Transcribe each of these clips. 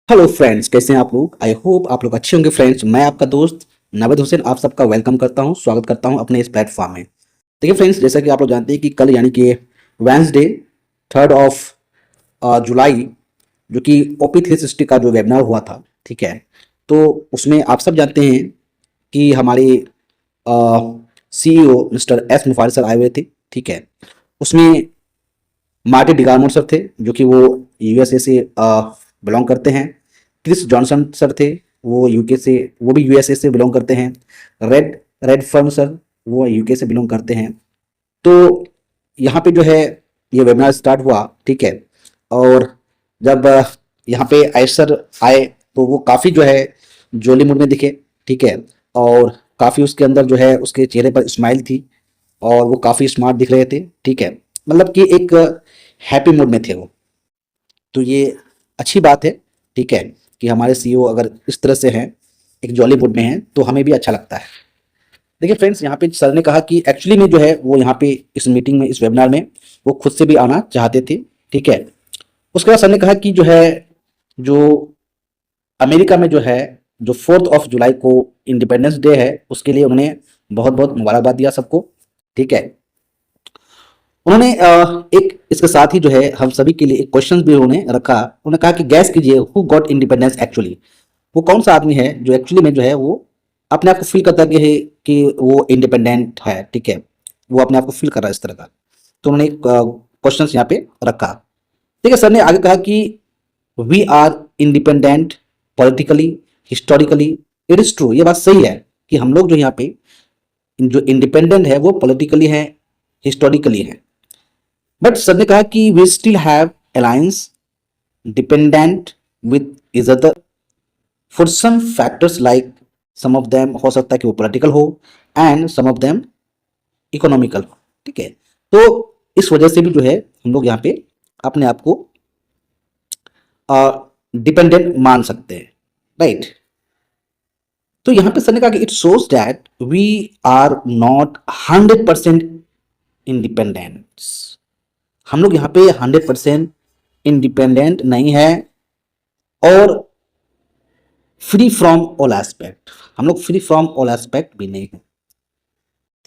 Hello friends, कैसे हैं आप लोग। आई होप आप लोग अच्छे होंगे। फ्रेंड्स, मैं आपका दोस्त नावेद हुसैन आप सबका वेलकम करता हूं, स्वागत करता हूं अपने इस प्लेटफॉर्म में। देखिए फ्रेंड्स, जैसा कि आप लोग जानते हैं कि कल यानी कि वेंसडे 3 जुलाई जो कि ओपी 360 का जो वेबिनार हुआ था, ठीक है। तो उसमें आप सब जानते हैं कि हमारे सीईओ मिस्टर एस मुफारिस सर आए हुए थे, ठीक है। उसमें मार्टी डिगार्मोट सर थे जो कि वो यूएसए से बिलोंग करते हैं। क्रिस जॉनसन सर थे, वो यूके से, वो भी यूएसए से बिलोंग करते हैं। रेड रेड फर्न सर, वो यूके से बिलोंग करते हैं। तो यहाँ पे जो है ये वेबिनार स्टार्ट हुआ, ठीक है। और जब यहाँ पे आयशर सर आए तो वो काफ़ी जो है जोली मूड में दिखे, ठीक है। और काफ़ी उसके अंदर जो है उसके चेहरे पर स्माइल थी और वो काफ़ी स्मार्ट दिख रहे थे, ठीक है। मतलब कि एक हैप्पी मूड में थे वो। तो ये अच्छी बात है, ठीक है, कि हमारे सीईओ अगर इस तरह से हैं, एक जॉली मूड में हैं, तो हमें भी अच्छा लगता है। देखिए फ्रेंड्स, यहाँ पे सर ने कहा कि एक्चुअली में जो है वो यहाँ पे इस मीटिंग में, इस वेबिनार में वो खुद से भी आना चाहते थे, ठीक है। उसके बाद सर ने कहा कि जो है, जो अमेरिका में जो है, जो 4 जुलाई को इंडिपेंडेंस डे है, उसके लिए उन्हें बहुत बहुत मुबारकबाद दिया सबको, ठीक है। उन्होंने एक इसके साथ ही जो है हम सभी के लिए एक क्वेश्चन भी उन्होंने रखा। उन्होंने कहा कि गैस कीजिए, हु गॉट इंडिपेंडेंस एक्चुअली। वो कौन सा आदमी है जो एक्चुअली में जो है वो अपने आप को फील करता है कि वो इंडिपेंडेंट है, ठीक है। वो अपने आप को फील कर रहा है इस तरह का। तो उन्होंने एक क्वेश्चन यहाँ पे रखा, ठीक है। सर ने आगे कहा कि we are independent politically, historically. It is true, ये बात सही है कि हम लोग जो यहाँ पे जो इंडिपेंडेंट है वो पॉलिटिकली है, हिस्टोरिकली है। बट सर ने कहा कि we still have alliance dependent with is other for some factors, like some of them हो सकता है कि वो पॉलिटिकल हो and some of them economical हो, ठीक है। तो इस वजह से भी जो है हम लोग यहाँ पे अपने आप को डिपेंडेंट मान सकते हैं, राइट। तो यहाँ पे सर ने कहा कि it shows that we are not 100% independence. हम लोग यहाँ पे 100% इंडिपेंडेंट नहीं है और फ्री फ्रॉम ऑल एस्पेक्ट, हम लोग फ्री फ्रॉम ऑल एस्पेक्ट भी नहीं है।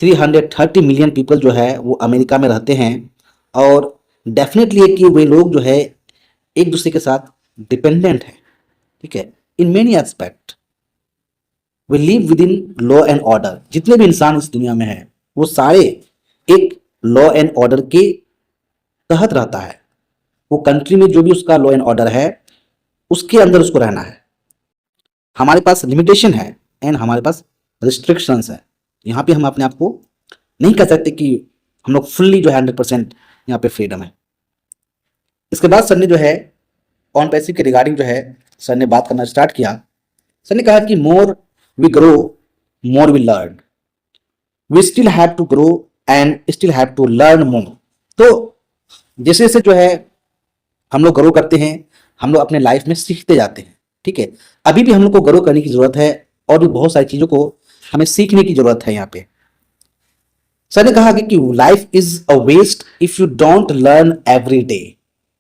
330 मिलियन पीपल जो है वो अमेरिका में रहते हैं और डेफिनेटली है कि वे लोग जो है एक दूसरे के साथ डिपेंडेंट है, ठीक है, in many aspect. Way live with in law and order. जितने भी इंसान इस दुनिया में हैं वो सारे एक लॉ एंड ऑर्डर के तहत रहता है। वो कंट्री में जो भी उसका लॉ एंड ऑर्डर है उसके अंदर उसको रहना है। हमारे पास लिमिटेशन है एंड हमारे पास रिस्ट्रिक्शंस है। यहाँ पे हम अपने आप को नहीं कह सकते कि हम लोग फुल्ली जो है 100% यहाँ पे फ्रीडम है। इसके बाद सर ने जो है ऑन पैसिव के रिगार्डिंग जो है सर ने बात करना स्टार्ट किया। सर ने कहा कि more we grow more we learn, we still have to grow and still have to learn more. तो जैसे जैसे जो है हम लोग ग्रो करते हैं, हम लोग अपने लाइफ में सीखते जाते हैं, ठीक है। अभी भी हम लोग को ग्रो करने की जरूरत है और भी बहुत सारी चीजों को हमें सीखने की जरूरत है यहाँ पे। सर ने कहा कि life is a waste if you don't learn every day.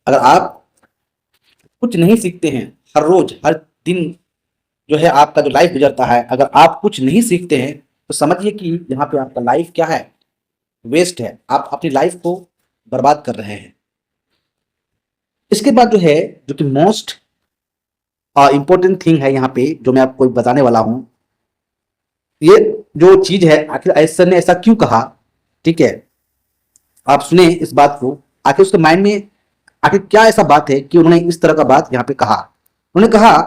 अगर आप कुछ नहीं सीखते हैं हर रोज, हर दिन जो है आपका जो लाइफ गुजरता है, अगर आप कुछ नहीं सीखते हैं तो समझिए कि यहाँ पे आपका लाइफ क्या है, वेस्ट है। आप अपनी लाइफ को बर्बाद कर रहे हैं। इसके बाद जो है, जो कि मोस्ट इंपॉर्टेंट थिंग है यहाँ पे जो मैं आपको बताने वाला हूं, ये जो चीज है आखिर ऐसा ने ऐसा क्यों कहा, ठीक है। आप सुने इस बात को, आखिर उसके माइंड में आखिर क्या ऐसा बात है कि उन्होंने इस तरह का बात यहाँ पे कहा। उन्होंने कहा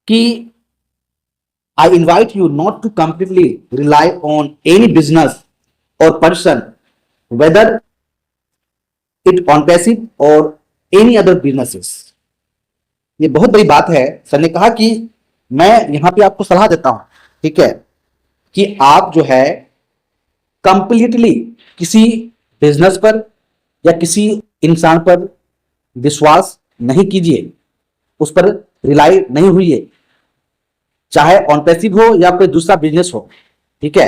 कि I invite you not to completely rely on any business or person, whether it on passive or any other businesses। ये बहुत बड़ी बात है। सर ने कहा कि मैं यहां पे आपको सलाह देता हूं, ठीक है, कि आप जो है कंप्लीटली किसी बिजनेस पर या किसी इंसान पर विश्वास नहीं कीजिए, उस पर रिलाई नहीं हुई, चाहे ऑन पैसिव हो या कोई दूसरा बिजनेस हो, ठीक है।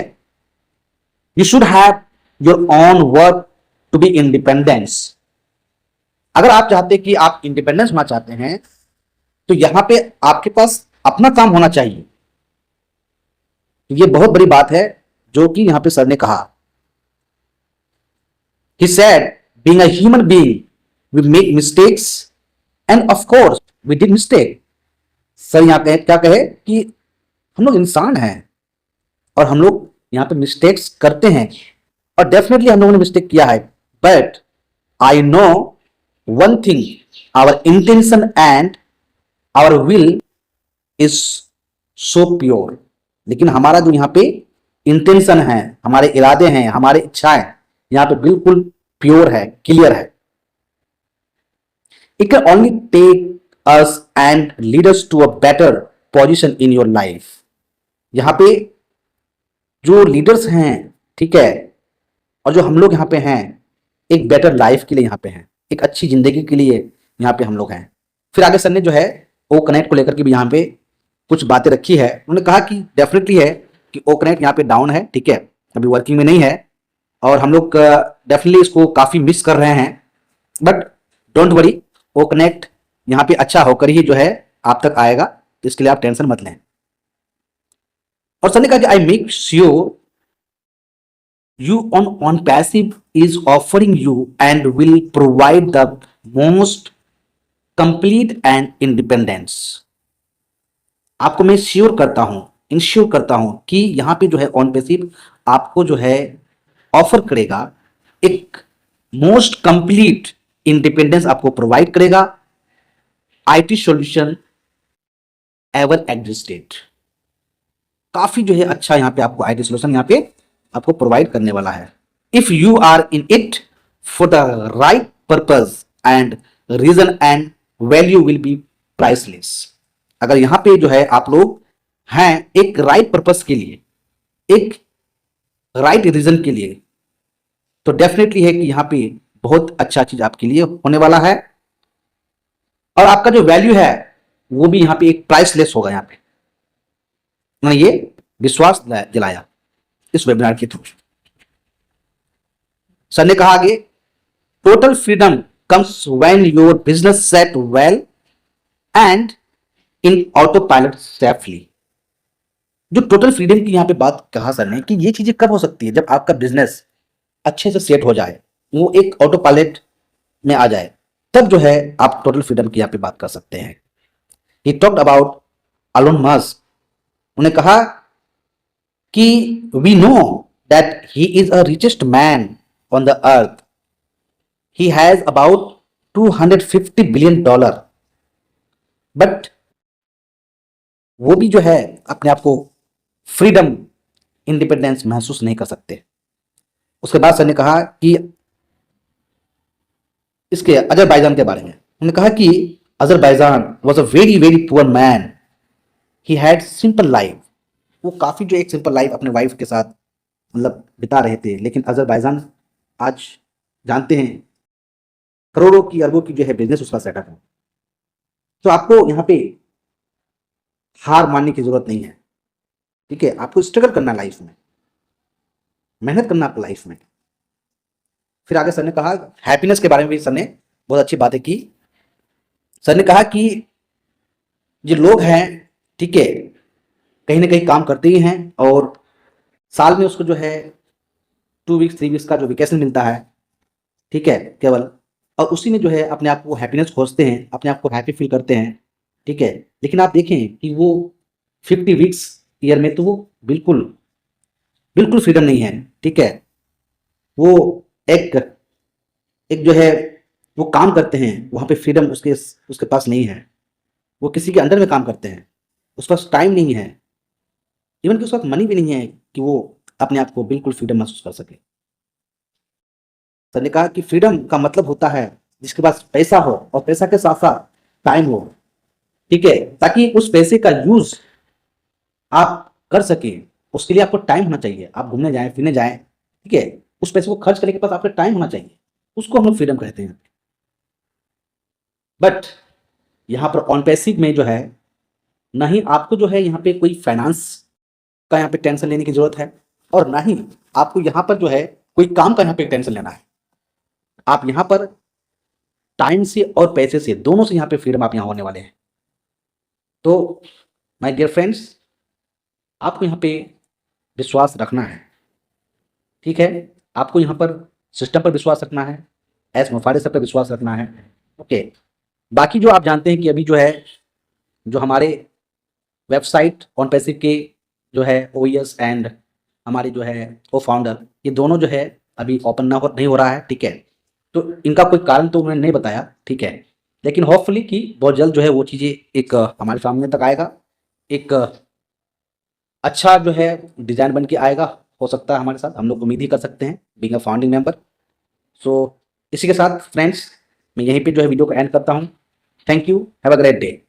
You should have your own work to be independence. अगर आप चाहते कि आप इंडिपेंडेंस होना चाहते हैं तो यहां पे आपके पास अपना काम होना चाहिए। ये बहुत बड़ी बात है जो कि यहां पे सर ने कहा। He said, being a human being, we make mistakes and of course we did mistake. Sir यहाँ पे क्या कहे कि हम लोग इंसान हैं और हम लोग यहाँ पे मिस्टेक्स करते हैं और डेफिनेटली हम लोगों ने मिस्टेक किया है, but I know one thing, our intention and our will is so pure. लेकिन हमारा जो यहाँ पे इंटेंशन है, हमारे इरादे हैं, हमारे इच्छाएं यहाँ पे बिल्कुल प्योर है, क्लियर है। It can only take us and lead us to a better position in your life. यहाँ पे जो लीडर्स हैं, ठीक है, और जो हम लोग यहाँ पे हैं, एक बेटर लाइफ के लिए यहाँ पे हैं, एक अच्छी जिंदगी के लिए यहाँ पे हम लोग हैं। फिर आगे सर ने जो है ओ कनेक्ट को लेकर के भी यहाँ पे कुछ बातें रखी है। उन्होंने कहा कि डेफिनेटली है कि ओ कनेक्ट यहाँ पे डाउन है, ठीक है, अभी वर्किंग में नहीं है और हम लोग डेफिनेटली इसको काफी मिस कर रहे हैं, but don't worry, oh connect यहाँ पे अच्छा होकर ही जो है आप तक आएगा, तो इसके लिए आप टेंशन मत लें। और सर ने कहा कि I make sure you on passive is offering you and will provide the most complete and independence। आपको मैं श्योर करता हूं, इंश्योर करता हूं कि यहां पे जो है ऑन पैसिव आपको जो है ऑफर करेगा, एक मोस्ट कंप्लीट इंडिपेंडेंस आपको प्रोवाइड करेगा, आईटी सॉल्यूशन एवर एग्जिस्टेड। काफी जो है अच्छा यहां पे आपको आईटी सॉल्यूशन यहां पे आपको प्रोवाइड करने वाला है। If you are in it for the right purpose and reason and value will be priceless. अगर यहां पे जो है आप लोग हैं एक राइट पर्पज के लिए, एक राइट रीजन के लिए, तो डेफिनेटली है कि यहां पे बहुत अच्छा चीज आपके लिए होने वाला है और आपका जो वैल्यू है वो भी यहां पे एक प्राइसलेस होगा। यहां पे उन्होंने ये विश्वास दिलाया इस वेबिनार के थ्रू। सर ने कहा आगे, total freedom comes when your business set well and in auto pilot safely. जो टोटल फ्रीडम की यहां पे बात कहा सर ने कि ये चीजें कब हो सकती है, जब आपका बिजनेस अच्छे से सेट हो जाए, वो एक ऑटो पायलट में आ जाए, तब जो है आप टोटल फ्रीडम की यहां पे बात कर सकते हैं। He talked about Elon Musk. उन्होंने कहा कि we know that he is a richest man on the earth, he has about $250 billion, but वो भी जो है अपने आप को फ्रीडम, इंडिपेंडेंस महसूस नहीं कर सकते। उसके बाद सर ने कहा कि इसके अजरबैजान के बारे में उन्होंने कहा कि Azerbaijan was a very very poor man, he had simple life. वो काफी जो एक सिंपल लाइफ अपने वाइफ के साथ मतलब बिता रहे थे, लेकिन अजरबैजान आज जानते हैं करोड़ों की अरबों की जो है बिजनेस उसका सेटअप है। तो आपको यहाँ पे हार मानने की जरूरत नहीं है, ठीक है, आपको स्ट्रगल करना लाइफ में, मेहनत करना आपको लाइफ में। फिर आगे सर ने कहा हैप्पीनेस के बारे में भी सर ने बहुत अच्छी बातें की। सर ने कहा कि जो लोग हैं, ठीक है, कहीं ना कहीं काम करते ही हैं और साल में उसको जो है 2 वीक्स 3 वीक्स का जो वेकेशन मिलता है, ठीक है, केवल, और उसी में जो है अपने आप को हैप्पीनेस खोजते हैं, अपने आप को हैप्पी फील करते हैं, ठीक है। लेकिन आप देखें कि वो 50 वीक्स ईयर में तो वो बिल्कुल बिल्कुल फ्रीडम नहीं है, ठीक है। वो एक एक जो है वो काम करते हैं, वहाँ पे फ्रीडम उसके उसके पास नहीं है। वो किसी के अंडर में काम करते हैं, उसके पास टाइम नहीं है, इवन कि उसके पास मनी भी नहीं है कि वो अपने आप को बिल्कुल फ्रीडम महसूस कर सके। सर ने कहा कि फ्रीडम का मतलब होता है जिसके पास पैसा हो और पैसा के साथ साथ टाइम हो, ठीक है, ताकि उस पैसे का यूज आप कर सके। उसके लिए आपको टाइम होना चाहिए, आप घूमने जाएं, फिरने जाएं, ठीक है, उस पैसे को खर्च करने के पास आपका टाइम होना चाहिए, उसको हम लोग फ्रीडम कहते हैं। बट यहाँ पर ऑन पैसिव में जो है, ना ही आपको जो है यहाँ पे कोई फाइनेंस का यहाँ पे टेंशन लेने की जरूरत है और ना ही आपको यहाँ पर जो है कोई काम का यहाँ पे टेंशन लेना है। आप यहाँ पर टाइम से और पैसे से, दोनों से यहाँ पे फ्रीडम आप यहाँ होने वाले हैं। तो माय डियर फ्रेंड्स, आपको यहाँ पे विश्वास रखना है, ठीक है। आपको यहाँ पर सिस्टम पर विश्वास रखना है, एस मुफारे सर पर विश्वास रखना है, ओके। बाकी जो आप जानते हैं कि अभी जो है, जो हमारे वेबसाइट ऑन पैसिव के जो है ओएस एंड हमारे जो है को फाउंडर, ये दोनों जो है अभी ओपन नहीं हो रहा है, ठीक है। तो इनका कोई कारण तो उन्होंने नहीं बताया, ठीक है। लेकिन होपफुली कि बहुत जल्द जो है वो चीज़ें एक हमारे सामने तक आएगा, एक अच्छा जो है डिज़ाइन बन के आएगा, हो सकता है हमारे साथ, हम लोग उम्मीद ही कर सकते हैं बीइंग अ फाउंडिंग मेंबर। सो इसी के साथ फ्रेंड्स मैं यहीं पे जो है वीडियो को एंड करता हूँ। Thank you, have a great day.